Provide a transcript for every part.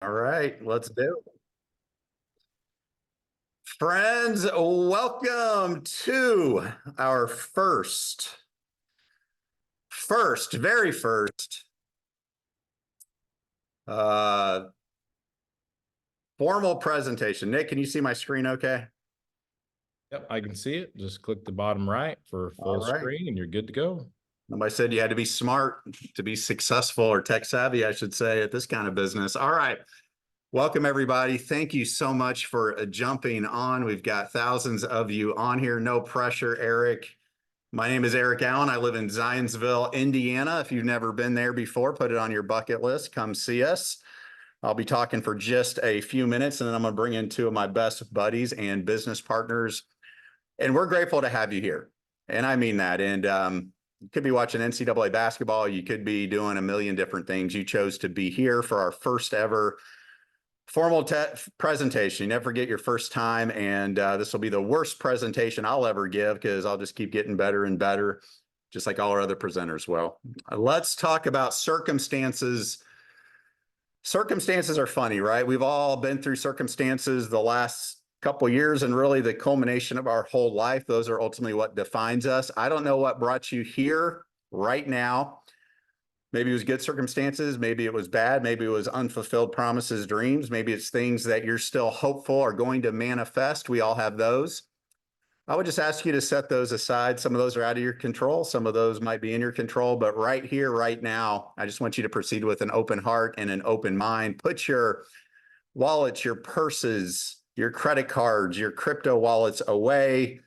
All right, let's do it. Friends, welcome to our very first uh, formal presentation. Nick, can you see my screen okay? Yep, I can see it. Just click the bottom right for All full right. screen and you're good to go. Nobody said you had to be smart to be successful or tech savvy, I should say, at this kind of business. All right. Welcome, everybody. Thank you so much for jumping on. We've got thousands of you on here. No pressure, Eric. My name is Eric Allen. I live in Zionsville, Indiana. If you've never been there before, put it on your bucket list. Come see us. I'll be talking for just a few minutes, and then I'm going to bring in two of my best buddies and business partners. And we're grateful to have you here. And I mean that. And you could be watching NCAA basketball. You could be doing a million different things. You chose to be here for our first ever formal presentation. You never forget your first time, and this will be the worst presentation I'll ever give because I'll just keep getting better and better, just like all our other presenters will. Let's talk about circumstances. Circumstances are funny, right? We've all been through circumstances the last couple years, and really the culmination of our whole life. Those are ultimately what defines us. I don't know what brought you here right now. Maybe it was good circumstances. Maybe it was bad. Maybe it was unfulfilled promises, dreams. Maybe it's things that you're still hopeful are going to manifest. We all have those. I would just ask you to set those aside. Some of those are out of your control. Some of those might be in your control. But right here, right now, I just want you to proceed with an open heart and an open mind. Put your wallets, your purses, your credit cards, your crypto wallets away.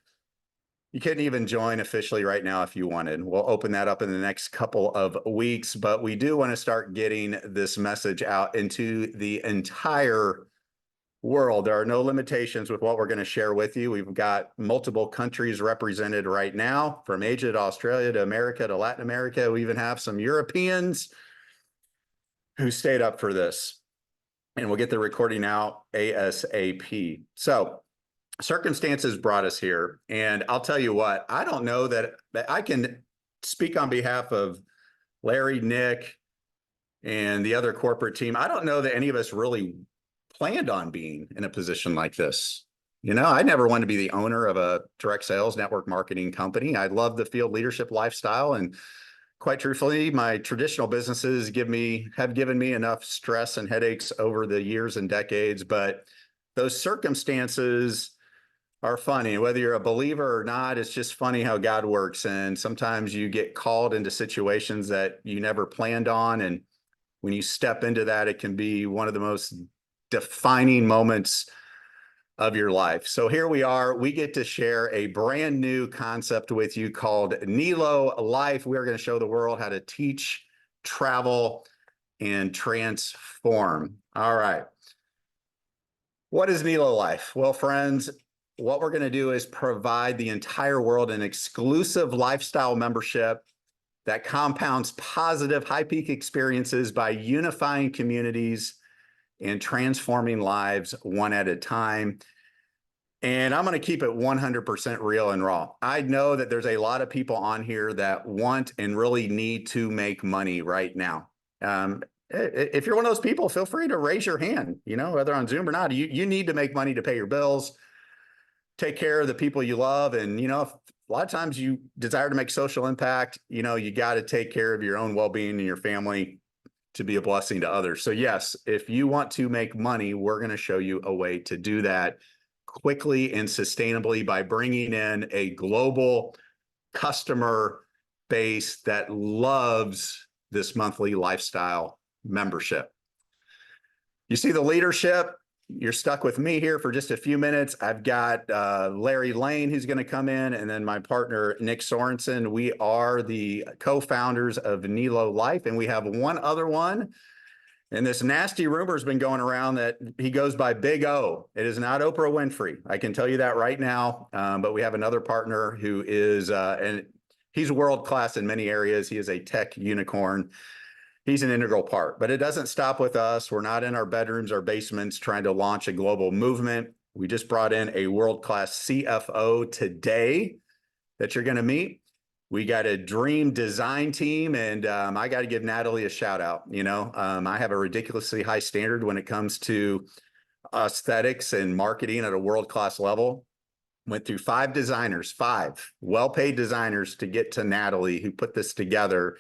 You couldn't even join officially right now if you wanted. We'll open that up in the next couple of weeks, but we do want to start getting this message out into the entire world. There are no limitations with what we're going to share with you. We've got multiple countries represented right now, from Asia to Australia to America to Latin America. We even have some Europeans who stayed up for this, and we'll get the recording out ASAP. So circumstances brought us here. And I'll tell you what, I don't know that I can speak on behalf of Larry, Nick, and the other corporate team. I don't know that any of us really planned on being in a position like this. You know, I never wanted to be the owner of a direct sales network marketing company. I love the field leadership lifestyle. And quite truthfully, my traditional businesses have given me enough stress and headaches over the years and decades. But those circumstances are funny. Whether you're a believer or not, it's just funny how God works. And sometimes you get called into situations that you never planned on. And when you step into that, it can be one of the most defining moments of your life. So here we are. We get to share a brand new concept with you called NÉLO Life. We're going to show the world how to teach, travel, and transform. All right. What is NÉLO Life? Well, friends, what we're going to do is provide the entire world an exclusive lifestyle membership that compounds positive high peak experiences by unifying communities and transforming lives one at a time. And I'm going to keep it 100% real and raw. I know that there's a lot of people on here that want and really need to make money right now. If you're one of those people, feel free to raise your hand, whether on Zoom or not. You need to make money to pay your bills, take care of the people you love. And, a lot of times you desire to make social impact, you got to take care of your own well-being and your family to be a blessing to others. So yes, if you want to make money, we're going to show you a way to do that quickly and sustainably by bringing in a global customer base that loves this monthly lifestyle membership. You see the leadership. You're stuck with me here for just a few minutes. I've got Larry Lane, who's going to come in, and then my partner, Nick Sorensen. We are the co-founders of NÉLO Life, and we have one other one. And this nasty rumor has been going around that he goes by Big O. It is not Oprah Winfrey. I can tell you that right now. But we have another partner who is, and he's world-class in many areas. He is a tech unicorn. He's an integral part, but it doesn't stop with us. We're not in our bedrooms or basements trying to launch a global movement. We just brought in a world-class CFO today that you're going to meet. We got a dream design team, and I got to give Natalie a shout out. I have a ridiculously high standard when it comes to aesthetics and marketing at a world-class level. Went through 5 designers, 5 well-paid designers to get to Natalie, who put this together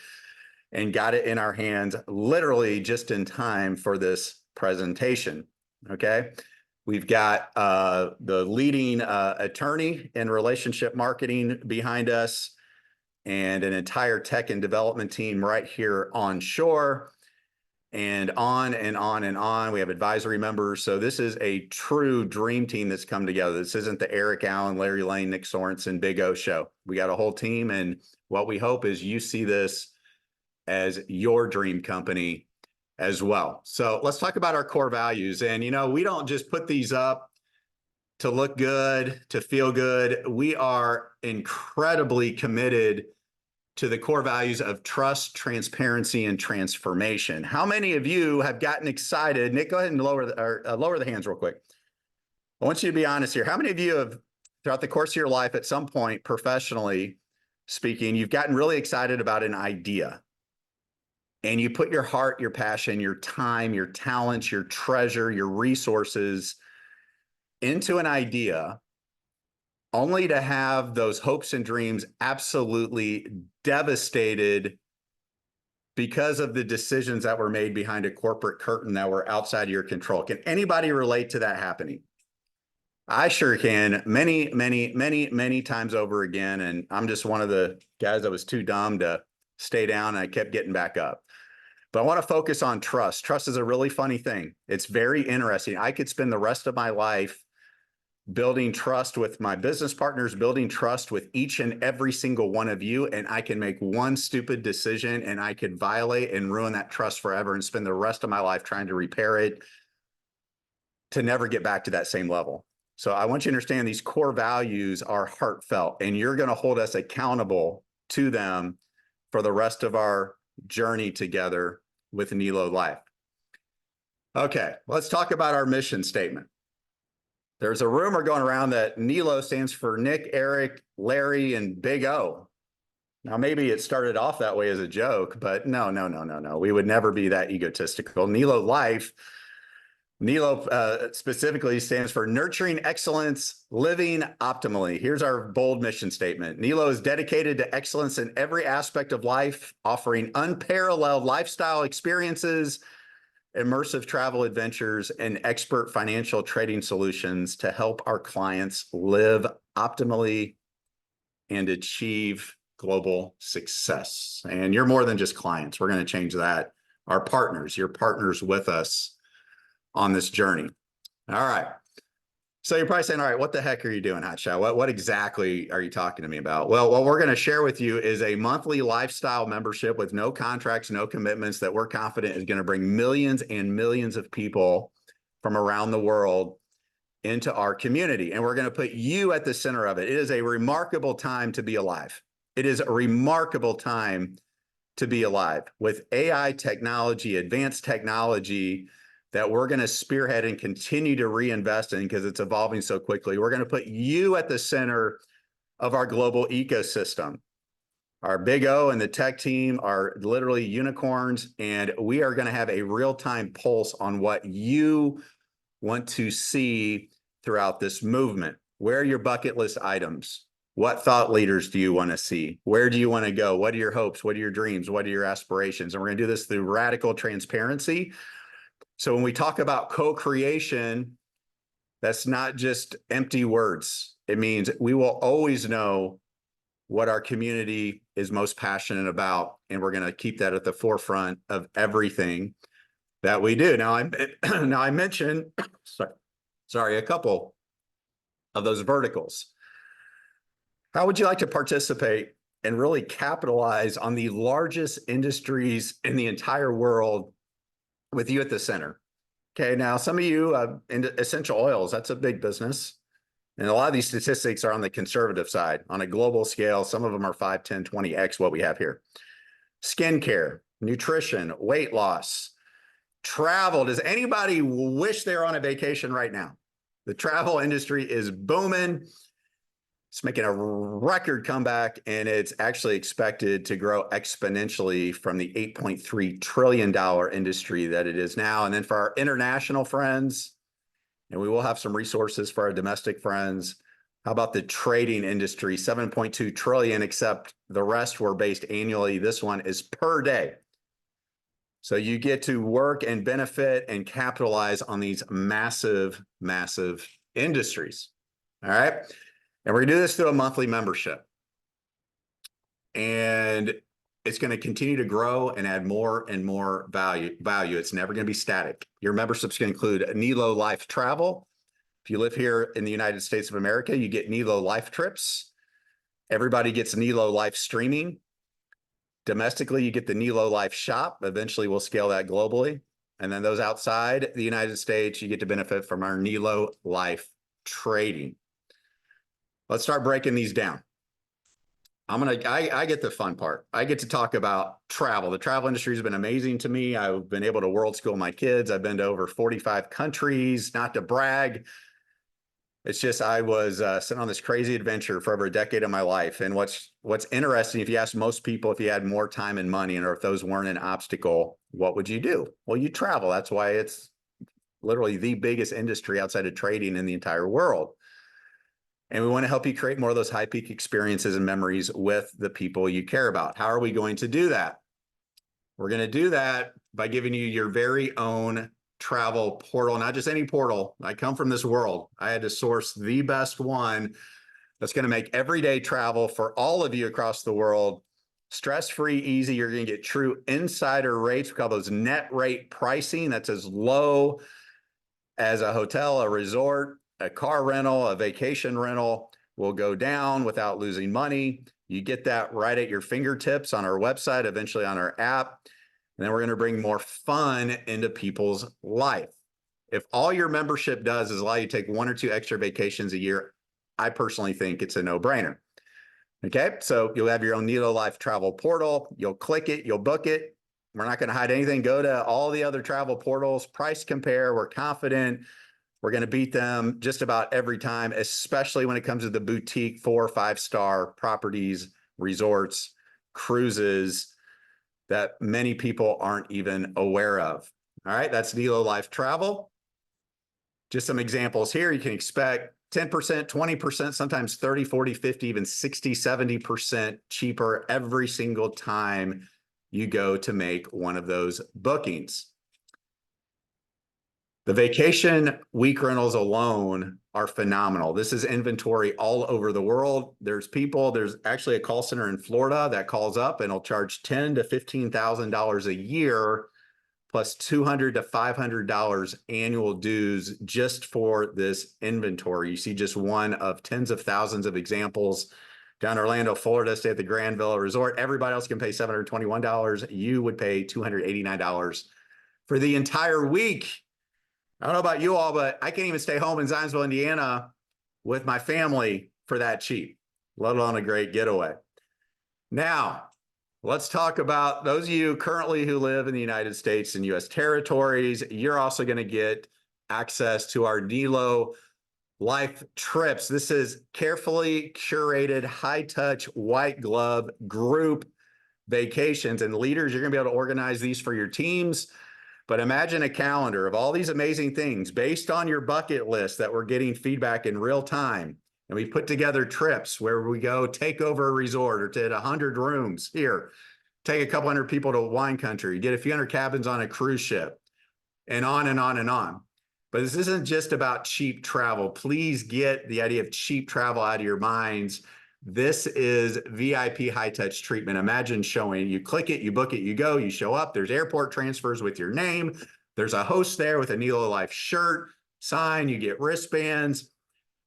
and got it in our hands literally just in time for this presentation. Okay. We've got the leading attorney in relationship marketing behind us, and an entire tech and development team right here on shore, and on and on and on. We have advisory members. So this is a true dream team that's come together. This isn't the Eric Allen, Larry Lane, Nick Sorensen, Big O show. We got a whole team, and what we hope is you see this as your dream company as well. So let's talk about our core values. And, we don't just put these up to look good, to feel good. We are incredibly committed to the core values of trust, transparency, and transformation. How many of you have gotten excited? Nick, go ahead and lower the hands real quick. I want you to be honest here. How many of you have, throughout the course of your life, at some point, professionally speaking, you've gotten really excited about an idea? And you put your heart, your passion, your time, your talents, your treasure, your resources into an idea, only to have those hopes and dreams absolutely devastated because of the decisions that were made behind a corporate curtain that were outside of your control. Can anybody relate to that happening? I sure can, many, many, many, many times over again. And I'm just one of the guys that was too dumb to stay down, and I kept getting back up. But I want to focus on trust. Trust is a really funny thing. It's very interesting. I could spend the rest of my life building trust with my business partners, building trust with each and every single one of you, and I can make one stupid decision and I could violate and ruin that trust forever and spend the rest of my life trying to repair it to never get back to that same level. So I want you to understand these core values are heartfelt, and you're going to hold us accountable to them for the rest of our journey together with NÉLO Life. Okay, let's talk about our mission statement. There's a rumor going around that NÉLO stands for Nick, Eric, Larry, and Big O. Now, maybe it started off that way as a joke, but no. We would never be that egotistical. NÉLO Life, NÉLO specifically stands for Nurturing Excellence, Living Optimally. Here's our bold mission statement. NÉLO is dedicated to excellence in every aspect of life, offering unparalleled lifestyle experiences, immersive travel adventures, and expert financial trading solutions to help our clients live optimally and achieve global success. And you're more than just clients. We're going to change that. Our partners, you're partners with us on this journey. All right. So you're probably saying, all right, what the heck are you doing, Hotshot? What exactly are you talking to me about? Well, what we're going to share with you is a monthly lifestyle membership with no contracts, no commitments, that we're confident is going to bring millions and millions of people from around the world into our community. And we're going to put you at the center of it. It is a remarkable time to be alive. It is a remarkable time to be alive with AI technology, advanced technology that we're going to spearhead and continue to reinvest in because it's evolving so quickly. We're going to put you at the center of our global ecosystem. Our Big O and the tech team are literally unicorns, and we are going to have a real-time pulse on what you want to see throughout this movement. Where are your bucket list items? What thought leaders do you want to see? Where do you want to go? What are your hopes? What are your dreams? What are your aspirations? And we're going to do this through radical transparency. So when we talk about co-creation, that's not just empty words. It means we will always know what our community is most passionate about, and we're going to keep that at the forefront of everything that we do. Now, I mentioned, sorry, a couple of those verticals. How would you like to participate and really capitalize on the largest industries in the entire world with you at the center? Okay, now some of you in essential oils, that's a big business. And a lot of these statistics are on the conservative side. On a global scale, some of them are 5, 10, 20x what we have here. Skincare, nutrition, weight loss, travel. Does anybody wish they're on a vacation right now? The travel industry is booming. It's making a record comeback, and it's actually expected to grow exponentially from the $8.3 trillion industry that it is now. And then for our international friends, and we will have some resources for our domestic friends, how about the trading industry? 7.2 trillion, except the rest were based annually. This one is per day. So you get to work and benefit and capitalize on these massive, massive industries. All right. And we're gonna do this through a monthly membership. And it's going to continue to grow and add more and more value. It's never going to be static. Your membership's going to include NÉLO Life travel. If you live here in the United States of America, you get NÉLO Life trips. Everybody gets NÉLO Life streaming. Domestically, you get the NÉLO Life shop. Eventually, we'll scale that globally. And then those outside the United States, you get to benefit from our NÉLO Life trading. Let's start breaking these down. I get the fun part. I get to talk about travel. The travel industry has been amazing to me. I've been able to world school my kids. I've been to over 45 countries, not to brag. It's just, I was sent on this crazy adventure for over a decade of my life. And what's interesting, if you ask most people, if you had more time and money, and or if those weren't an obstacle, what would you do? Well, you travel. That's why it's literally the biggest industry outside of trading in the entire world. And we want to help you create more of those high peak experiences and memories with the people you care about. How are we going to do that? We're going to do that by giving you your very own travel portal, not just any portal. I come from this world. I had to source the best one that's going to make everyday travel for all of you across the world stress-free, easy. You're going to get true insider rates. We call those net rate pricing. That's as low as a hotel, a resort, a car rental, a vacation rental will go down without losing money. You get that right at your fingertips on our website, eventually on our app. And then we're going to bring more fun into people's life. If all your membership does is allow you to take 1 or 2 extra vacations a year, I personally think it's a no-brainer. Okay, so you'll have your own NÉLO Life travel portal. You'll click it, you'll book it. We're not going to hide anything. Go to all the other travel portals, price compare. We're confident we're going to beat them just about every time, especially when it comes to the boutique 4 or 5-star properties, resorts, cruises that many people aren't even aware of. All right, that's NÉLO Life travel. Just some examples here. You can expect 10%, 20%, sometimes 30, 40, 50, even 60, 70% cheaper every single time you go to make one of those bookings. The vacation week rentals alone are phenomenal. This is inventory all over the world. There's actually a call center in Florida that calls up and will charge $10,000 to $15,000 a year plus $200 to $500 annual dues just for this inventory. You see just one of tens of thousands of examples. Down in Orlando, Florida, stay at the Grand Villa Resort. Everybody else can pay $721. You would pay $289 for the entire week. I don't know about you all, but I can't even stay home in Zionsville, Indiana with my family for that cheap, let alone a great getaway. Now, let's talk about those of you currently who live in the United States and U.S. territories. You're also going to get access to our NÉLO Life trips. This is carefully curated, high-touch, white glove group vacations. And leaders, you're going to be able to organize these for your teams. But imagine a calendar of all these amazing things based on your bucket list that we're getting feedback in real time. And we put together trips where we go take over a resort or to 100 rooms here, take a couple hundred people to wine country, get a few hundred cabins on a cruise ship, and on and on and on. But this isn't just about cheap travel. Please get the idea of cheap travel out of your minds. This is VIP high-touch treatment. Imagine showing, you click it, you book it, you go, you show up. There's airport transfers with your name. There's a host there with a NÉLO Life shirt, sign, you get wristbands,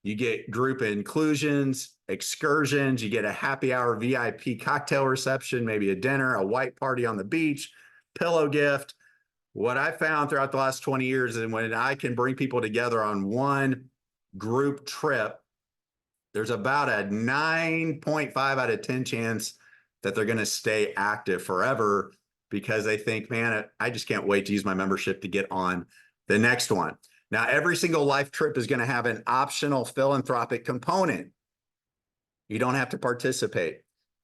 you get group inclusions, excursions, you get a happy hour VIP cocktail reception, maybe a dinner, a white party on the beach, pillow gift. What I found throughout the last 20 years is when I can bring people together on one group trip, there's about a 9.5 out of 10 chance that they're going to stay active forever because they think, man, I just can't wait to use my membership to get on the next one. Now, every single life trip is going to have an optional philanthropic component. You don't have to participate,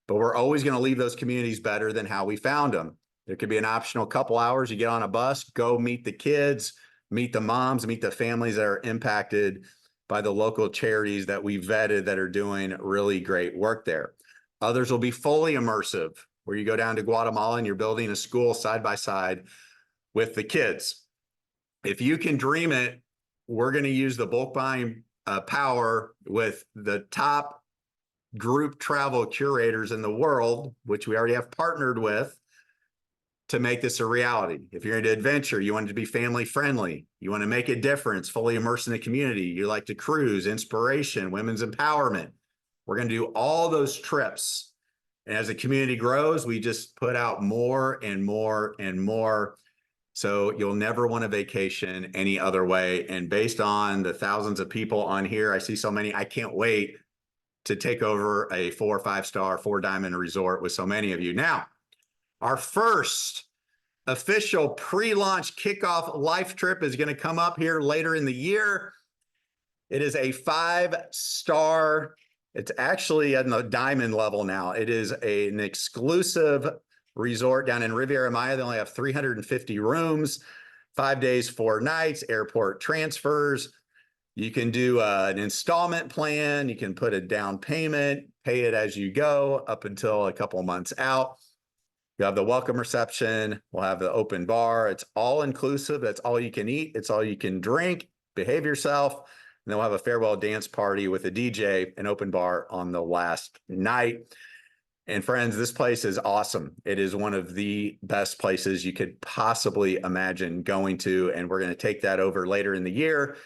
but we're always going to leave those communities better than how we found them. There could be an optional couple hours. You get on a bus, go meet the kids, meet the moms, meet the families that are impacted by the local charities that we vetted that are doing really great work there. Others will be fully immersive, where you go down to Guatemala and you're building a school side by side with the kids. If you can dream it, we're going to use the bulk buying power with the top group travel curators in the world, which we already have partnered with, to make this a reality. If you're into adventure, you want it to be family friendly, you want to make a difference, fully immerse in the community, you like to cruise, inspiration, women's empowerment, we're going to do all those trips. And as the community grows, we just put out more and more and more. So you'll never want a vacation any other way. And based on the thousands of people on here, I see so many, I can't wait to take over a 4 or 5 star, 4 diamond resort with so many of you. Now, our first official pre-launch kickoff life trip is going to come up here later in the year. It is a 5-star. It's actually at the diamond level now. It is an exclusive resort down in Riviera Maya. They only have 350 rooms, 5 days, 4 nights, airport transfers. You can do an installment plan. You can put a down payment, pay it as you go up until a couple of months out. You have the welcome reception. We'll have the open bar. It's all inclusive. That's all you can eat. It's all you can drink. Behave yourself. And then we'll have a farewell dance party with a DJ and open bar on the last night. And friends, this place is awesome. It is one of the best places you could possibly imagine going to. And we're going to take that over later in the year.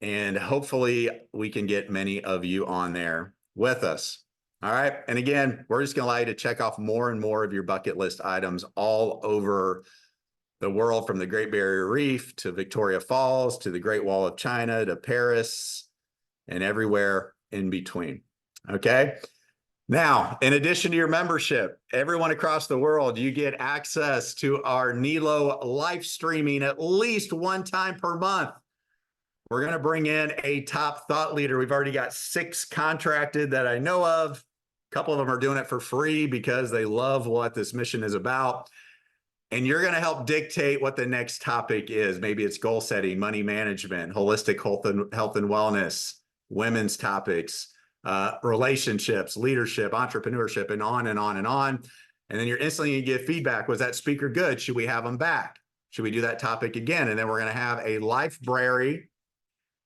And hopefully we can get many of you on there with us. All right. And again, we're just going to allow you to check off more and more of your bucket list items all over the world, from the Great Barrier Reef to Victoria Falls to the Great Wall of China to Paris and everywhere in between. Okay. Now, in addition to your membership, everyone across the world, you get access to our NÉLO live streaming at least 1 time per month. We're going to bring in a top thought leader. We've already got 6 contracted that I know of. A couple of them are doing it for free because they love what this mission is about. And you're going to help dictate what the next topic is. Maybe it's goal setting, money management, holistic health and wellness, women's topics, relationships, leadership, entrepreneurship, and on and on and on. And then you're instantly going to get feedback. Was that speaker good? Should we have them back? Should we do that topic again? And then we're going to have a library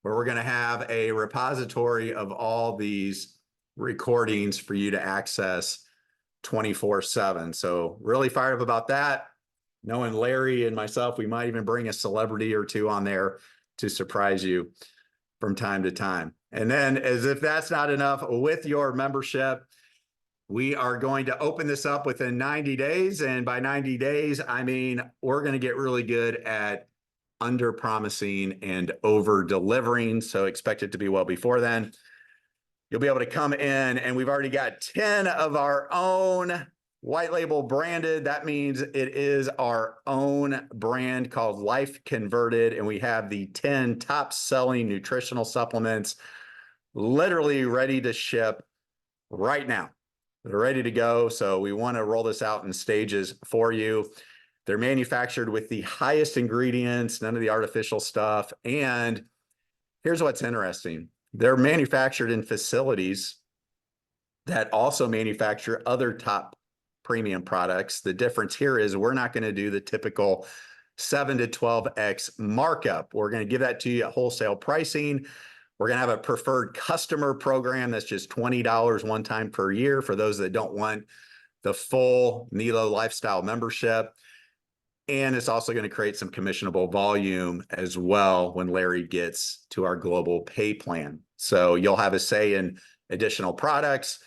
where we're going to have a repository of all these recordings for you to access 24/7. So really fired up about that. Knowing Larry and myself, we might even bring a celebrity or 2 on there to surprise you from time to time. And then, as if that's not enough, with your membership, we are going to open this up within 90 days. And by 90 days, I mean, we're going to get really good at under promising and over delivering. So expect it to be well before then. You'll be able to come in, and we've already got 10 of our own white label branded. That means it is our own brand called Life Converted. And we have the 10 top selling nutritional supplements literally ready to ship right now. They're ready to go. So we want to roll this out in stages for you. They're manufactured with the highest ingredients, none of the artificial stuff. And here's what's interesting. They're manufactured in facilities that also manufacture other top premium products. The difference here is we're not going to do the typical 7 to 12x markup. We're going to give that to you at wholesale pricing. We're going to have a preferred customer program that's just $20 one time per year for those that don't want the full NÉLO lifestyle membership. And it's also going to create some commissionable volume as well when Larry gets to our global pay plan. So you'll have a say in additional products.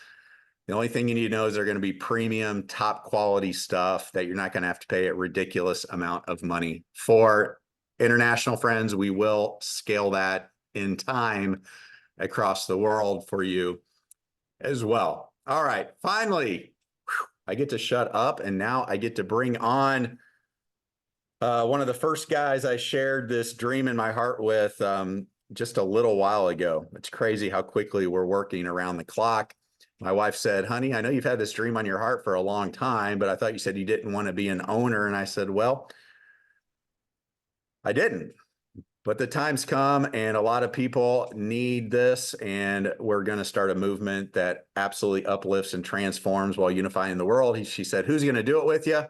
The only thing you need to know is they're going to be premium, top quality stuff that you're not going to have to pay a ridiculous amount of money for. International friends, we will scale that in time across the world for you as well. All right, finally, I get to shut up, and now I get to bring on one of the first guys I shared this dream in my heart with just a little while ago. It's crazy how quickly we're working around the clock. My wife said, honey, I know you've had this dream on your heart for a long time, but I thought you said you didn't want to be an owner. And I said, well, I didn't. But the time's come and a lot of people need this, and we're going to start a movement that absolutely uplifts and transforms while unifying the world. She said, who's going to do it with you?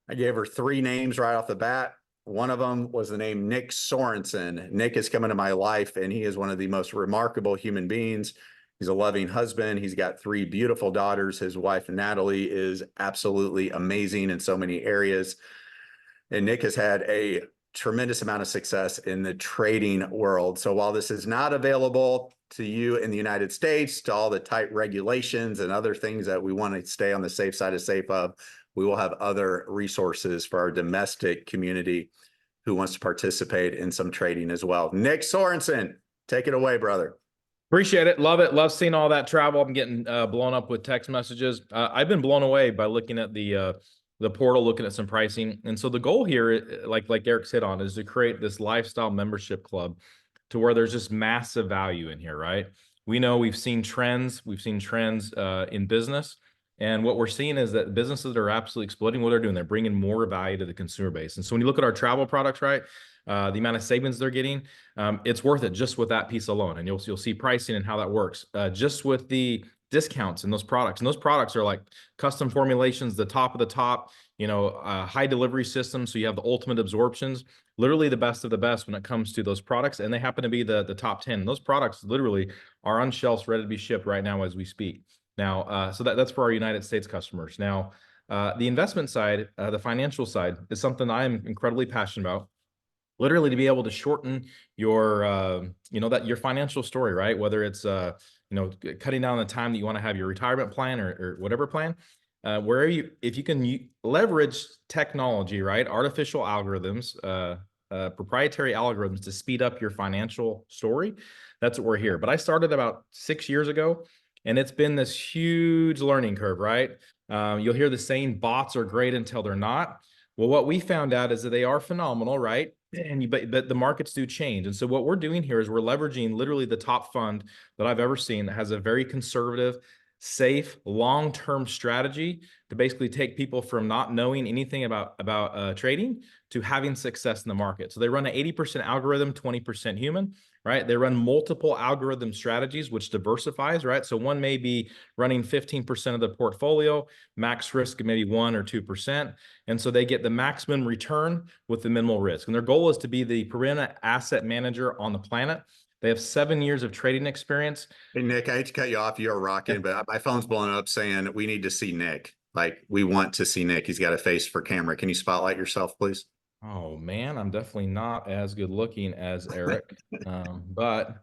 I gave her 3 names right off the bat. One of them was the name Nick Sorensen. Nick has come into my life, and he is one of the most remarkable human beings. He's a loving husband. He's got 3 beautiful daughters. His wife, Natalie, is absolutely amazing in so many areas. And Nick has had a tremendous amount of success in the trading world. So while this is not available to you in the United States, to all the tight regulations and other things that we want to stay on the safe side of, we will have other resources for our domestic community who wants to participate in some trading as well. Nick Sorensen, take it away, brother. Appreciate it. Love it. Love seeing all that travel. I'm getting blown up with text messages. I've been blown away by looking at the portal, looking at some pricing. And so the goal here, like Eric's hit on, is to create this lifestyle membership club to where there's just massive value in here, right? We know we've seen trends. We've seen trends in business. And what we're seeing is that businesses that are absolutely exploding, what they're doing, they're bringing more value to the consumer base. And so when you look at our travel products, right, the amount of savings they're getting, it's worth it just with that piece alone. And you'll see pricing and how that works. Just with the discounts in those products. And those products are like custom formulations, the top of the top, high delivery systems. So you have the ultimate absorptions, literally the best of the best when it comes to those products. And they happen to be the top 10. And those products literally are on shelves ready to be shipped right now as we speak. Now, so that's for our United States customers. Now, the investment side, the financial side is something I'm incredibly passionate about. Literally to be able to shorten your, your financial story, right? Whether it's, cutting down the time that you want to have your retirement plan or whatever plan, if you can leverage technology, right? Artificial algorithms, proprietary algorithms to speed up your financial story. That's what we're here. But I started about 6 years ago, and it's been this huge learning curve, right? You'll hear the saying, bots are great until they're not. Well, what we found out is that they are phenomenal, right? But the markets do change. And so what we're doing here is we're leveraging literally the top fund that I've ever seen that has a very conservative, safe, long-term strategy to basically take people from not knowing anything about trading to having success in the market. So they run an 80% algorithm, 20% human, right? They run multiple algorithm strategies, which diversifies, right? So one may be running 15% of the portfolio, max risk maybe 1 or 2%. And so they get the maximum return with the minimal risk. And their goal is to be the preeminent asset manager on the planet. They have 7 years of trading experience. Hey, Nick, I hate to cut you off. You're rocking, but my phone's blowing up saying we need to see Nick. Like, we want to see Nick. He's got a face for camera. Can you spotlight yourself, please? Oh, man, I'm definitely not as good looking as Eric, but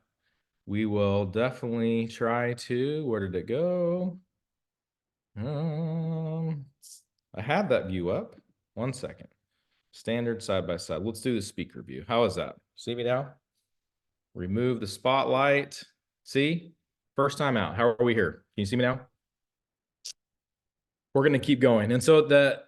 we will definitely try to. Where did it go? I have that view up. 1 second. Standard side by side. Let's do the speaker view. How is that? See me now? Remove the spotlight. See? First time out. How are we here? Can you see me now? We're going to keep going. And so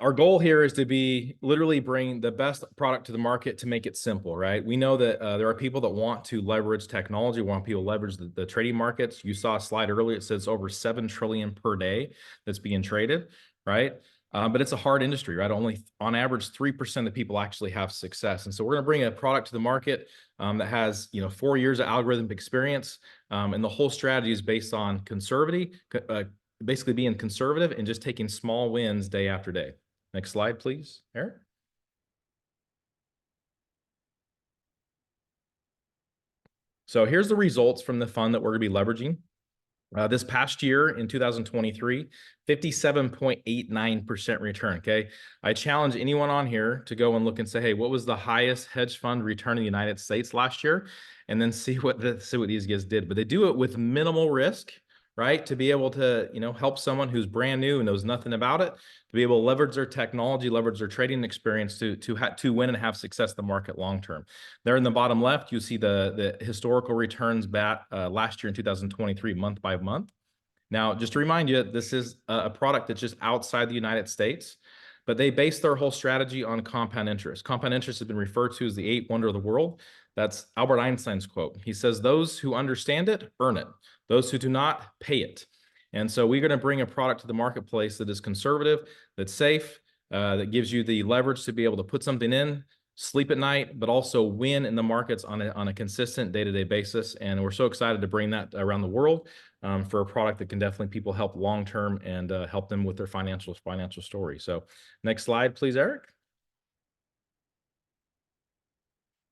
our goal here is to be literally bring the best product to the market to make it simple, right? We know that there are people that want to leverage technology, want people to leverage the trading markets. You saw a slide earlier. It says over 7 trillion per day that's being traded, right? But it's a hard industry, right? Only on average, 3% of people actually have success. And so we're going to bring a product to the market that has, 4 years of algorithmic experience. And the whole strategy is based on basically being conservative and just taking small wins day after day. Next slide, please, Eric. So here's the results from the fund that we're going to be leveraging. This past year in 2023, 57.89% return, okay? I challenge anyone on here to go and look and say, hey, what was the highest hedge fund return in the United States last year? And then see what these guys did. But they do it with minimal risk, right? To be able to, help someone who's brand new and knows nothing about it, to be able to leverage their technology, leverage their trading experience to win and have success in the market long term. There in the bottom left, you see the historical returns last year in 2023, month by month. Now, just to remind you, this is a product that's just outside the United States, but they base their whole strategy on compound interest. Compound interest has been referred to as the 8th wonder of the world. That's Albert Einstein's quote. He says, those who understand it, earn it. Those who do not, pay it. And so we're going to bring a product to the marketplace that is conservative, that's safe, that gives you the leverage to be able to put something in, sleep at night, but also win in the markets on a consistent day-to-day basis. And we're so excited to bring that around the world for a product that can definitely people help long-term and help them with their financial story. So next slide, please, Eric.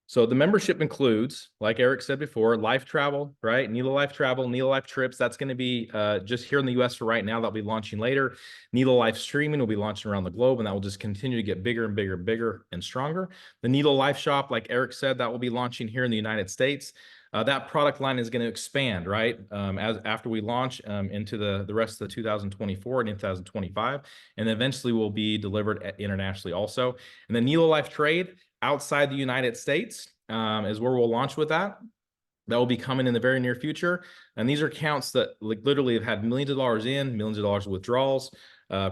So the membership includes, like Eric said before, life travel, right? NÉLO Life travel, NÉLO Life trips. That's going to be just here in the US for right now. That'll be launching later. NÉLO Life streaming will be launching around the globe, and that will just continue to get bigger and bigger and bigger and stronger. The NÉLO Life shop, like Eric said, that will be launching here in the United States. That product line is going to expand, right? After we launch into the rest of the 2024 and 2025, and eventually will be delivered internationally also. And the NÉLO Life trade outside the United States is where we'll launch with that. That will be coming in the very near future. And these are accounts that literally have had millions of dollars in, millions of dollars of withdrawals,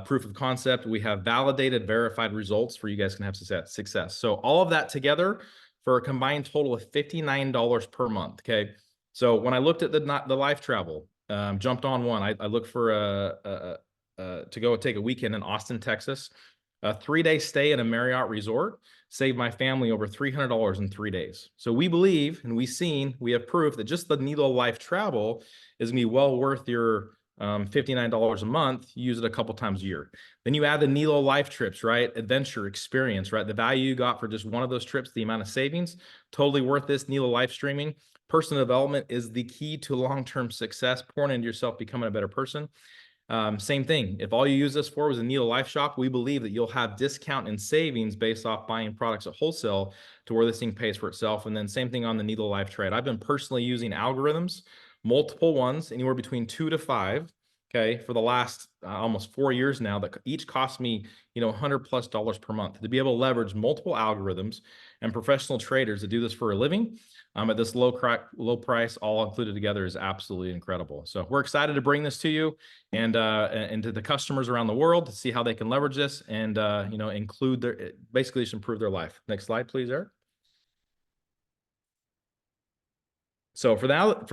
proof of concept. We have validated, verified results for you guys can have success. So all of that together for a combined total of $59 per month. Okay. So when I looked at the life travel, jumped on one, I looked for to go take a weekend in Austin, Texas. A 3-day stay in a Marriott resort saved my family over $300 in 3 days. So we believe, and we have proof that just the NÉLO Life travel is gonna be well worth your $59 a month. You use it a couple times a year. Then you add the NÉLO Life trips, right? Adventure, experience, right? The value you got for just one of those trips, the amount of savings, totally worth this. NÉLO Life streaming. Personal development is the key to long-term success, pouring into yourself, becoming a better person. Same thing. If all you use this for was a NÉLO Life shop, we believe that you'll have discount and savings based off buying products at wholesale to where this thing pays for itself. And then same thing on the NÉLO Life trade. I've been personally using algorithms, multiple ones, anywhere between 2 to 5, okay, for the last almost 4 years now, that each cost me, $100+ per month to be able to leverage multiple algorithms and professional traders that do this for a living. At this low price, all included together is absolutely incredible. So we're excited to bring this to you and to the customers around the world to see how they can leverage this and include basically just improve their life. Next slide, please, Eric. So for now,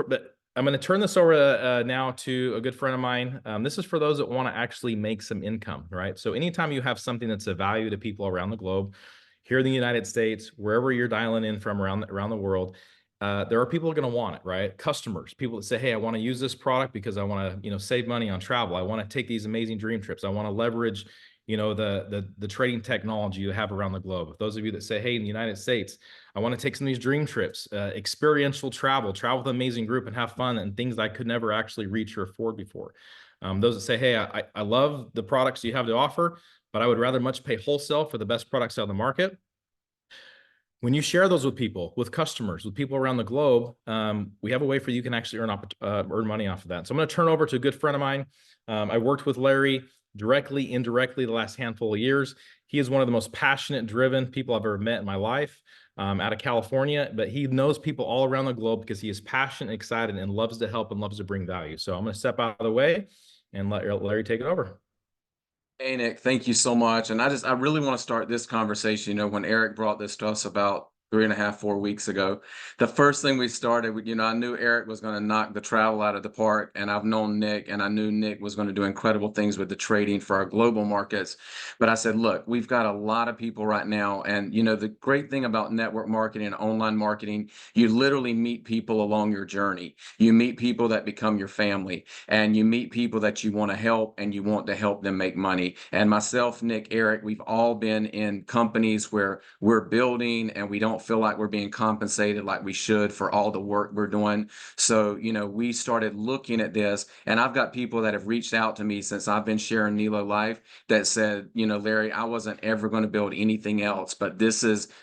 I'm going to turn this over now to a good friend of mine. This is for those that want to actually make some income, right? So anytime you have something that's of value to people around the globe, here in the United States, wherever you're dialing in from around the world, there are people going to want it, right? Customers, people that say, hey, I want to use this product because I want to, save money on travel. I want to take these amazing dream trips. I want to leverage, the trading technology you have around the globe. Those of you that say, hey, in the United States, I want to take some of these dream trips, experiential travel with an amazing group and have fun and things that I could never actually reach or afford before. Those that say, hey, I love the products you have to offer, but I would rather much pay wholesale for the best products out of the market. When you share those with people, with customers, with people around the globe, we have a way for you can actually earn money off of that. So I'm going to turn over to a good friend of mine. I worked with Larry directly, indirectly the last handful of years. He is one of the most passionate, driven people I've ever met in my life, out of California, but he knows people all around the globe because he is passionate, excited, and loves to help and loves to bring value. So I'm going to step out of the way and let Larry take it over. Hey, Nick, thank you so much. And I really want to start this conversation. When Eric brought this to us about 3.5, 4 weeks ago, the first thing we started with, I knew Eric was going to knock the travel out of the park, and I've known Nick, and I knew Nick was going to do incredible things with the trading for our global markets. But I said, look, we've got a lot of people right now. And, the great thing about network marketing and online marketing, you literally meet people along your journey. You meet people that become your family, and you meet people that you want to help, and you want to help them make money. And myself, Nick, Eric, we've all been in companies where we're building and we don't feel like we're being compensated like we should for all the work we're doing. So, we started looking at this, and I've got people that have reached out to me since I've been sharing NÉLO Life that said, Larry, I wasn't ever going to build anything else, but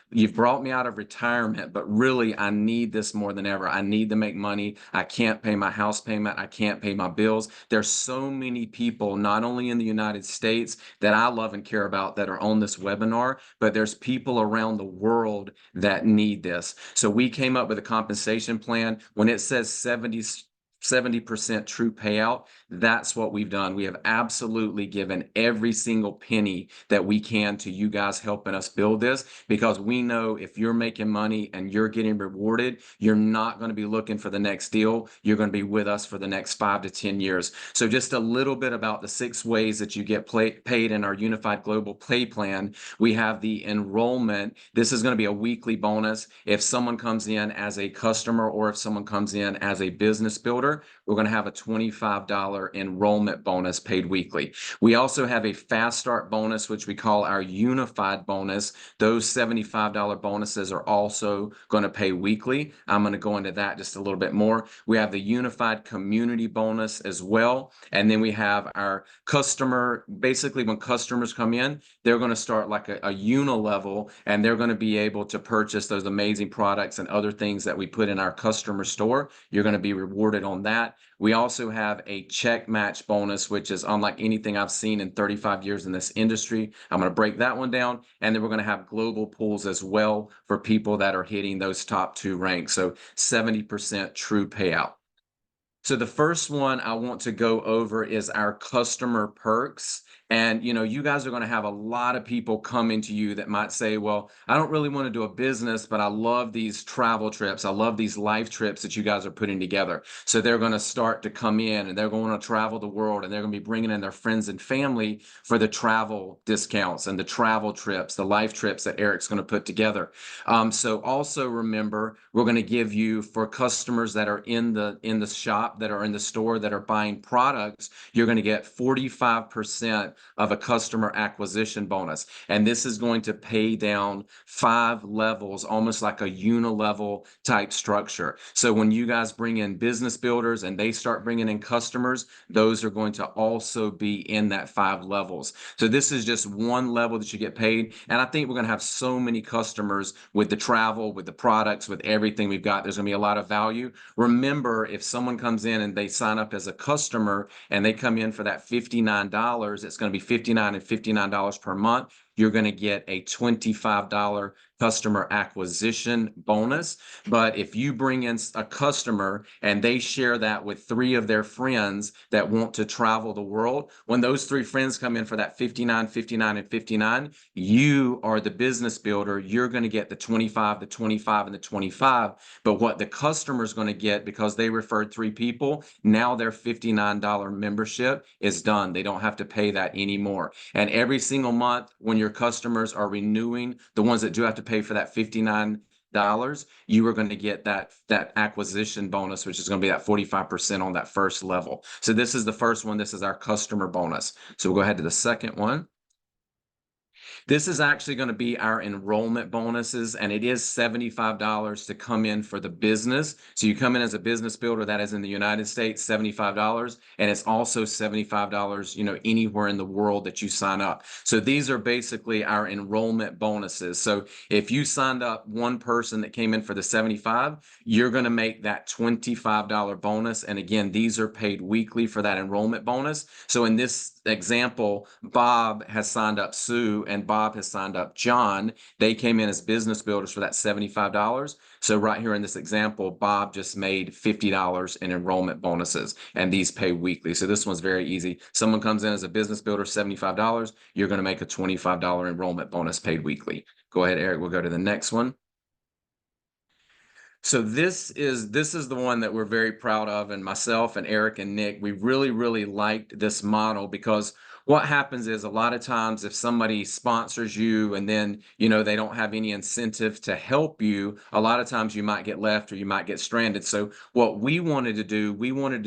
you've brought me out of retirement, but really I need this more than ever. I need to make money. I can't pay my house payment. I can't pay my bills. There's so many people, not only in the United States that I love and care about that are on this webinar, but there's people around the world that need this. So we came up with a compensation plan. When it says 70% true payout. That's what we've done. We have absolutely given every single penny that we can to you guys helping us build this, because we know if you're making money and you're getting rewarded, you're not going to be looking for the next deal. You're going to be with us for the next 5 to 10 years. So just a little bit about the 6 ways that you get paid in our Unified Global Pay Plan. We have the enrollment. This is going to be a weekly bonus. If someone comes in as a customer or if someone comes in as a business builder, we're going to have a $25 enrollment bonus paid weekly. We also have a fast start bonus, which we call our unified bonus. Those $75 bonuses are also going to pay weekly. I'm going to go into that just a little bit more. We have the unified community bonus as well. And then we have our customer, basically when customers come in, they're going to start like a unilevel, and they're going to be able to purchase those amazing products and other things that we put in our customer store. You're going to be rewarded on that. We also have a check match bonus, which is unlike anything I've seen in 35 years in this industry. I'm going to break that one down. And then we're going to have global pools as well for people that are hitting those top 2 ranks. So 70% true payout. So the first one I want to go over is our customer perks. And, you guys are going to have a lot of people coming to you that might say, well, I don't really want to do a business, but I love these travel trips. I love these life trips that you guys are putting together. So they're going to start to come in and they're going to travel the world, and they're going to be bringing in their friends and family for the travel discounts and the travel trips, the life trips that Eric's going to put together. So also remember, we're going to give you, for customers that are in the shop, that are in the store, that are buying products, you're going to get 45% of a customer acquisition bonus. And this is going to pay down 5 levels, almost like a unilevel type structure. So when you guys bring in business builders and they start bringing in customers, those are going to also be in that 5 levels. So this is just one level that you get paid. And I think we're going to have so many customers with the travel, with the products, with everything we've got. There's going to be a lot of value. Remember, if someone comes in and they sign up as a customer and they come in for that $59, it's going to be $59 and $59 per month. You're going to get a $25 customer acquisition bonus. But if you bring in a customer and they share that with 3 of their friends that want to travel the world, when those 3 friends come in for that $59, $59, and $59, you are the business builder. You're going to get the $25, the $25, and the $25. But what the customer is going to get, because they referred 3 people, now their $59 membership is done. They don't have to pay that anymore. And every single month when your customers are renewing, the ones that do have to pay for that $59, you are going to get that acquisition bonus, which is going to be that 45% on that first level. So this is the first one. This is our customer bonus. So we'll go ahead to the second one. This is actually going to be our enrollment bonuses, and it is $75 to come in for the business. So you come in as a business builder, that is in the United States, $75, and it's also $75, anywhere in the world that you sign up. So these are basically our enrollment bonuses. So if you signed up one person that came in for the 75, you're going to make that $25 bonus. And again, these are paid weekly for that enrollment bonus. So in this example, Bob has signed up Sue and Bob has signed up John. They came in as business builders for that $75. So right here in this example, Bob just made $50 in enrollment bonuses, and these pay weekly. So this one's very easy. Someone comes in as a business builder, $75, you're going to make a $25 enrollment bonus paid weekly. Go ahead, Eric. We'll go to the next one. So this is the one that we're very proud of, and myself and Eric and Nick, we really, really liked this model, because what happens is a lot of times if somebody sponsors you and then, they don't have any incentive to help you, a lot of times you might get left or you might get stranded. So what we wanted to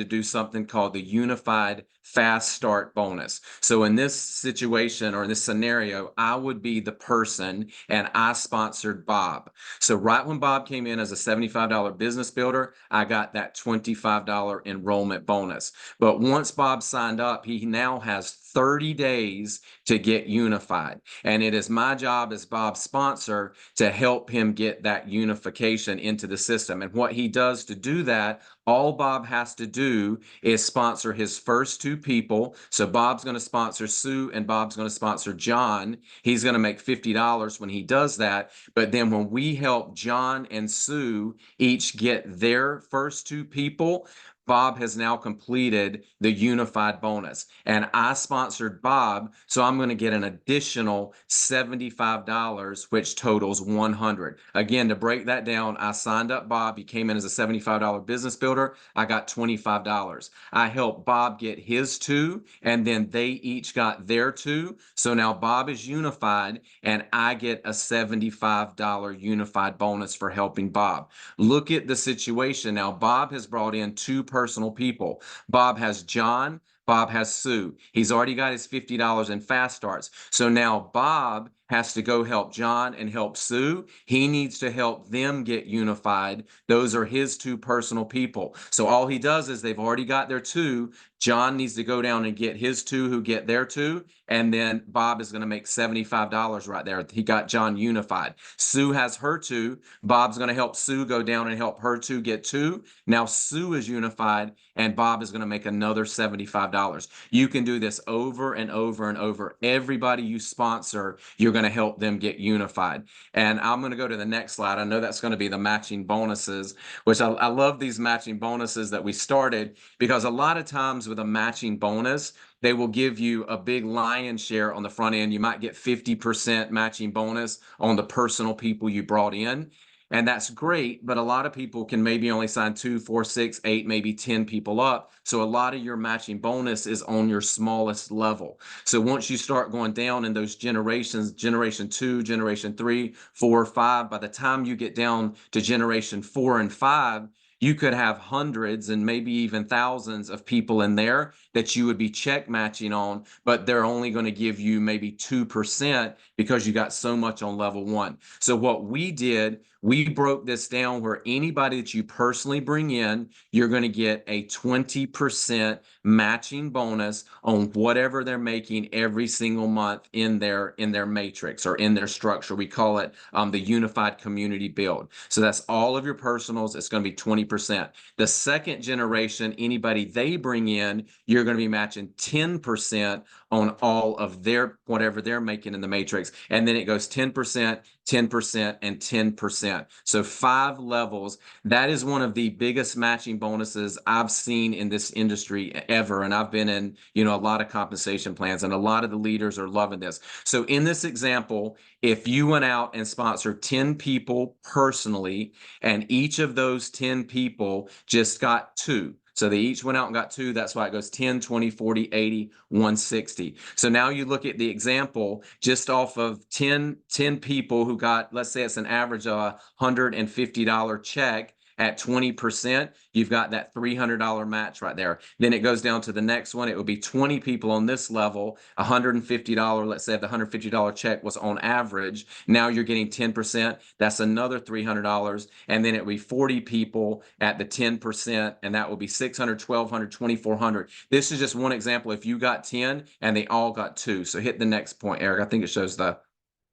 do something called the Unified Fast Start Bonus. So in this situation, or in this scenario, I would be the person and I sponsored Bob. So right when Bob came in as a $75 business builder, I got that $25 enrollment bonus. But once Bob signed up, he now has 30 days to get unified. And it is my job as Bob's sponsor to help him get that unification into the system. And what he does to do that, all Bob has to do is sponsor his first 2 people. So Bob's going to sponsor Sue and Bob's going to sponsor John. He's going to make $50 when he does that. But then when we help John and Sue each get their first 2 people, Bob has now completed the unified bonus, and I sponsored Bob, so I'm going to get an additional $75, which totals 100. Again, to break that down, I signed up Bob. He came in as a $75 business builder. I got $25. I helped Bob get his 2, and then they each got their 2. So now Bob is unified, and I get a $75 unified bonus for helping Bob. Look at the situation now. Bob has brought in 2 personal people. Bob has John. Bob has Sue. He's already got his $50 in fast starts. So now Bob has to go help John and help Sue. He needs to help them get unified. Those are his 2 personal people. So all he does is they've already got their 2. John needs to go down and get his 2 who get their 2. And then Bob is going to make $75 right there. He got John unified. Sue has her 2. Bob's going to help Sue go down and help her 2 get 2. Now Sue is unified, and Bob is going to make another $75. You can do this over and over and over. Everybody you sponsor, you're going to help them get unified. And I'm going to go to the next slide. I know that's going to be the matching bonuses, which I love these matching bonuses that we started, because a lot of times with a matching bonus, they will give you a big lion's share on the front end. You might get 50% matching bonus on the personal people you brought in. And that's great, but a lot of people can maybe only sign 2, 4, 6, 8, maybe 10 people up. So a lot of your matching bonus is on your smallest level. So once you start going down in those generations, generation 2, generation 3, 4, 5, by the time you get down to generation 4 and 5, you could have hundreds and maybe even thousands of people in there that you would be check matching on, but they're only going to give you maybe 2% because you got so much on level 1. So what we did, we broke this down where anybody that you personally bring in, you're going to get a 20% matching bonus on whatever they're making every single month in their matrix or in their structure. We call it the unified community build. So that's all of your personals. It's going to be 20%. The second generation, anybody they bring in, you're going to be matching 10% on all of their whatever they're making in the matrix. And then it goes 10%, 10%, and 10%. So 5 levels. That is one of the biggest matching bonuses I've seen in this industry ever. And I've been in, a lot of compensation plans, and a lot of the leaders are loving this. So in this example, if you went out and sponsored 10 people personally, and each of those 10 people just got 2. So they each went out and got 2. That's why it goes 10, 20, 40, 80, 160. So now you look at the example just off of 10 people who got, let's say it's an average of a $150 check. At 20%, you've got that $300 match right there. Then it goes down to the next one. It would be 20 people on this level, $150. Let's say if the $150 check was on average, now you're getting 10%. That's another $300. And then it would be 40 people at the 10%, and that would be $600, $1,200, $2,400. This is just one example. If you got 10 and they all got 2. So hit the next point, Eric. I think it shows the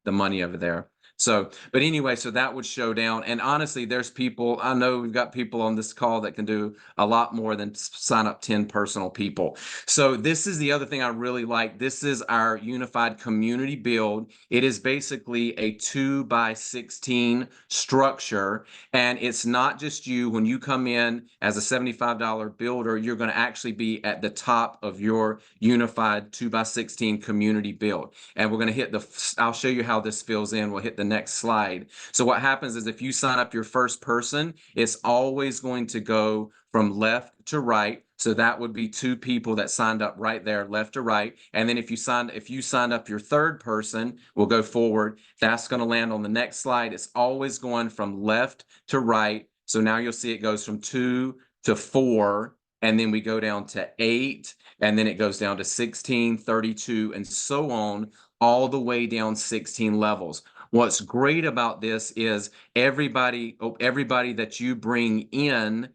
money over there. So, but anyway, so that would show down. And honestly, there's people, I know we've got people on this call that can do a lot more than sign up 10 personal people. So this is the other thing I really like. This is our unified community build. It is basically a 2x16 structure. And it's not just you. When you come in as a $75 builder, you're going to actually be at the top of your unified 2x16 community build. And we're going to hit I'll show you how this fills in. We'll hit the next slide. So what happens is if you sign up your first person, it's always going to go from left to right. So that would be 2 people that signed up right there, left to right. And then if you signed up your third person, we'll go forward. That's going to land on the next slide. It's always going from left to right. So now you'll see it goes from 2 to 4. And then we go down to 8, and then it goes down to 16, 32, and so on, all the way down 16 levels. What's great about this is everybody that you bring in,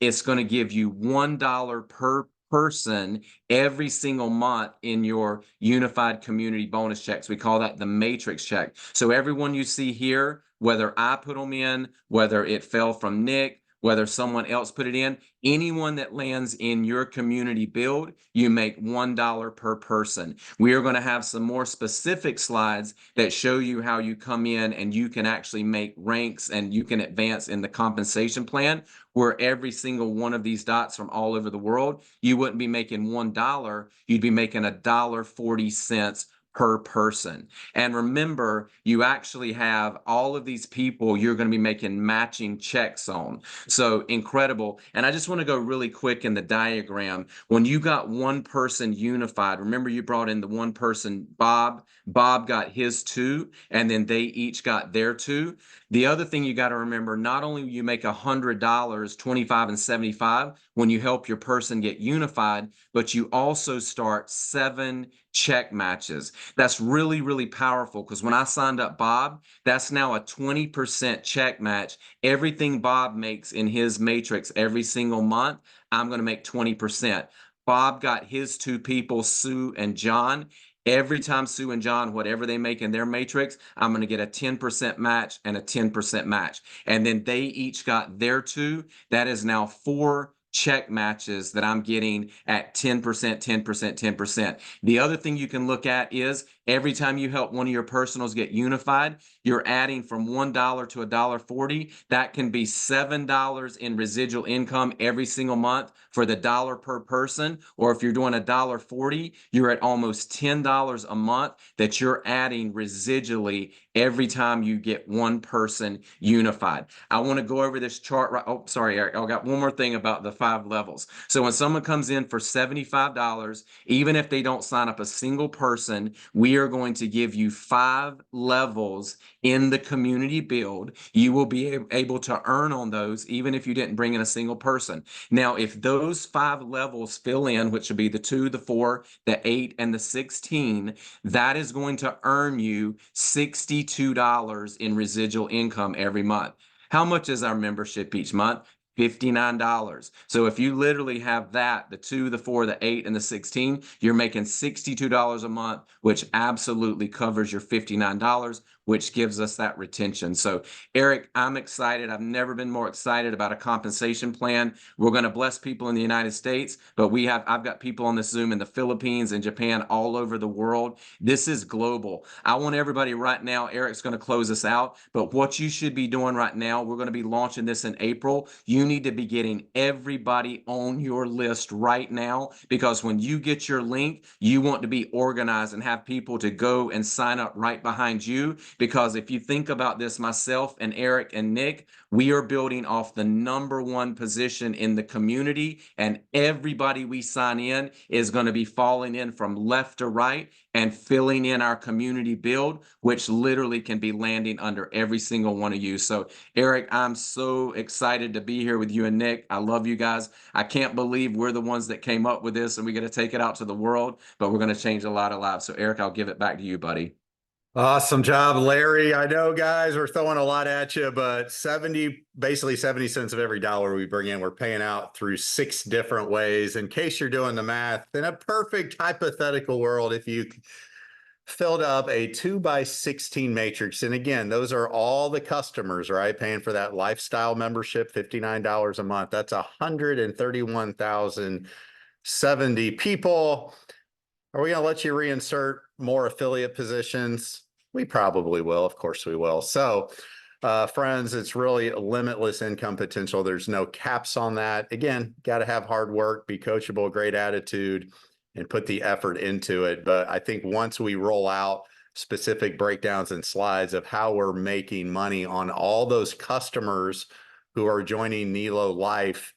it's going to give you $1 per person every single month in your unified community bonus checks. We call that the matrix check. So everyone you see here, whether I put them in, whether it fell from Nick, whether someone else put it in, anyone that lands in your community build, you make $1 per person. We are going to have some more specific slides that show you how you come in and you can actually make ranks and you can advance in the compensation plan, where every single one of these dots from all over the world, you wouldn't be making $1, you'd be making $1.40 per person. And remember, you actually have all of these people you're going to be making matching checks on. So incredible. And I just want to go really quick in the diagram. When you got one person unified, remember you brought in the one person, Bob. Bob got his 2, and then they each got their 2. The other thing you got to remember, not only will you make $100, 25 and 75 when you help your person get unified, but you also start 7 check matches. That's really, really powerful, because when I signed up Bob, that's now a 20% check match. Everything Bob makes in his matrix every single month, I'm going to make 20%. Bob got his 2 people, Sue and John. Every time Sue and John, whatever they make in their matrix, I'm going to get a 10% match and a 10% match. And then they each got their 2. That is now 4 check matches that I'm getting at 10%, 10%, 10%. The other thing you can look at is every time you help one of your personals get unified, you're adding from $1 to $1.40. That can be $7 in residual income every single month for the dollar per person. Or if you're doing $1.40, you're at almost $10 a month that you're adding residually every time you get one person unified. I want to go over this chart right. Oh, sorry, Eric. I got one more thing about the 5 levels. So when someone comes in for $75, even if they don't sign up a single person, we are going to give you 5 levels in the community build. You will be able to earn on those even if you didn't bring in a single person. Now, if those 5 levels fill in, which would be the 2, the 4, the 8, and the 16, that is going to earn you $62 in residual income every month. How much is our membership each month? $59. So if you literally have that, the 2, the 4, the 8, and the 16, you're making $62 a month, which absolutely covers your $59, which gives us that retention. So Eric, I'm excited. I've never been more excited about a compensation plan. We're going to bless people in the United States, but I've got people on this Zoom in the Philippines and Japan, all over the world. This is global. I want everybody right now, Eric's going to close us out, but what you should be doing right now, we're going to be launching this in April. You need to be getting everybody on your list right now, because when you get your link, you want to be organized and have people to go and sign up right behind you. Because if you think about this, myself and Eric and Nick, we are building off the #1 position in the community, and everybody we sign in is going to be falling in from left to right and filling in our community build, which literally can be landing under every single one of you. So Eric, I'm so excited to be here with you and Nick. I love you guys. I can't believe we're the ones that came up with this, and we're going to take it out to the world, but we're going to change a lot of lives. So Eric, I'll give it back to you, buddy. Awesome job, Larry. I know, guys, we're throwing a lot at you, but basically 70 cents of every dollar we bring in, we're paying out through 6 different ways. In case you're doing the math, in a perfect hypothetical world, if you filled up a 2x16 matrix, and again, those are all the customers, right? Paying for that lifestyle membership, $59 a month. That's 131,070 people. Are we going to let you reinsert more affiliate positions? We probably will. Of course we will. So, friends, it's really a limitless income potential. There's no caps on that. Again, got to have hard work, be coachable, great attitude, and put the effort into it. But I think once we roll out specific breakdowns and slides of how we're making money on all those customers who are joining NÉLO Life,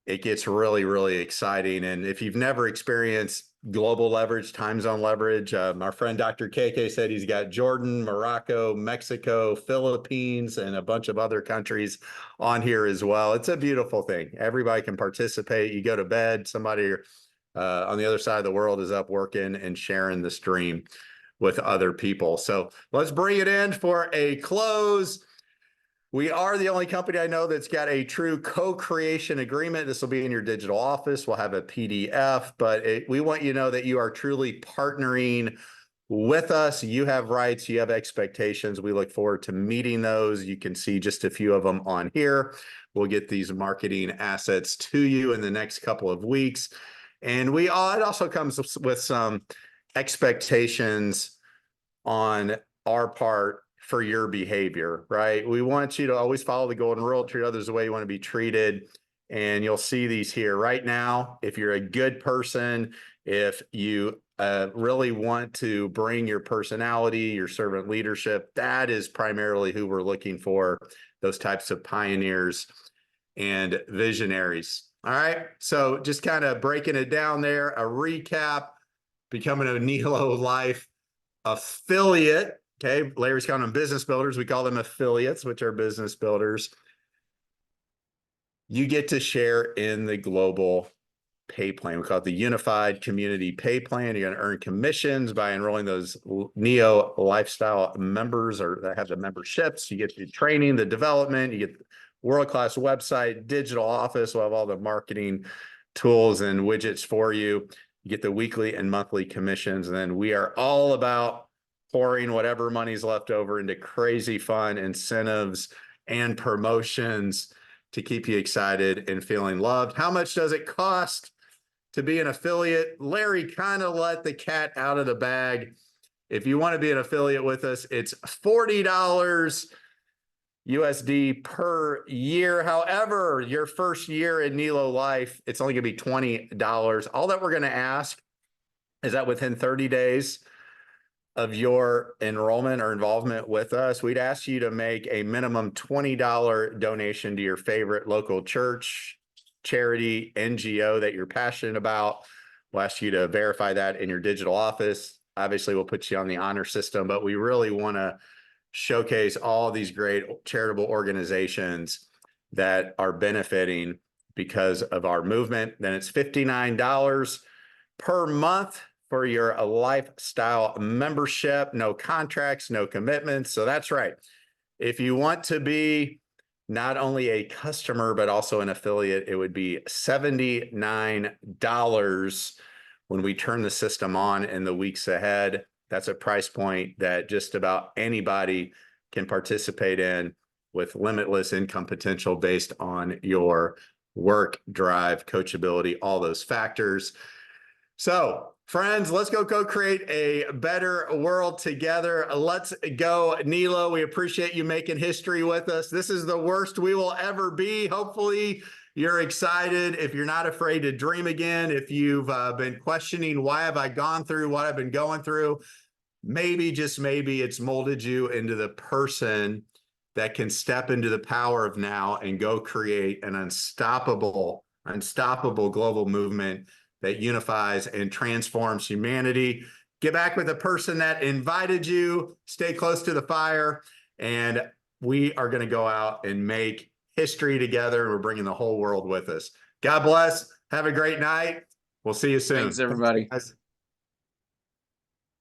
it gets really, really exciting. And if you've never experienced global leverage, time zone leverage, our friend Dr. KK said he's got Jordan, Morocco, Mexico, Philippines, and a bunch of other countries on here as well. It's a beautiful thing. Everybody can participate. You go to bed, somebody on the other side of the world is up working and sharing the stream with other people. So let's bring it in for a close. We are the only company I know that's got a true co-creation agreement. This will be in your digital office. We'll have a PDF, but we want you to know that you are truly partnering with us. You have rights, you have expectations. We look forward to meeting those. You can see just a few of them on here. We'll get these marketing assets to you in the next couple of weeks. And it also comes with some expectations on our part for your behavior, right? We want you to always follow the golden rule, treat others the way you want to be treated. And you'll see these here right now. If you're a good person, if you really want to bring your personality, your servant leadership, that is primarily who we're looking for, those types of pioneers and visionaries. All right, so just kind of breaking it down there, a recap, becoming a NÉLO Life affiliate. Okay, Larry's counting on business builders. We call them affiliates, which are business builders. You get to share in the global pay plan. We call it the unified community pay plan. You're going to earn commissions by enrolling those NÉLO lifestyle members or that have the memberships. You get the training, the development, you get the world-class website, digital office. We'll have all the marketing tools and widgets for you. You get the weekly and monthly commissions. And then we are all about pouring whatever money's left over into crazy fun incentives and promotions to keep you excited and feeling loved. How much does it cost to be an affiliate? Larry kind of let the cat out of the bag. If you want to be an affiliate with us, it's $40 USD per year. However, your first year in NÉLO Life, it's only going to be $20. All that we're going to ask is that within 30 days of your enrollment or involvement with us, we'd ask you to make a minimum $20 donation to your favorite local church, charity, NGO that you're passionate about. We'll ask you to verify that in your digital office. Obviously, we'll put you on the honor system, but we really want to showcase all these great charitable organizations that are benefiting because of our movement. Then it's $59 per month for your lifestyle membership. No contracts, no commitments. So that's right. If you want to be not only a customer, but also an affiliate, it would be $79 when we turn the system on in the weeks ahead. That's a price point that just about anybody can participate in with limitless income potential based on your work, drive, coachability, all those factors. So, friends, let's go co-create a better world together. Let's go, NÉLO. We appreciate you making history with us. This is the worst we will ever be. Hopefully, you're excited. If you're not afraid to dream again, if you've been questioning, why have I gone through what I've been going through? Maybe, just maybe, it's molded you into the person that can step into the power of now and go create an unstoppable global movement that unifies and transforms humanity. Get back with the person that invited you, stay close to the fire, and we are going to go out and make history together, and we're bringing the whole world with us. God bless. Have a great night. We'll see you soon. Thanks, everybody. Thanks, guys.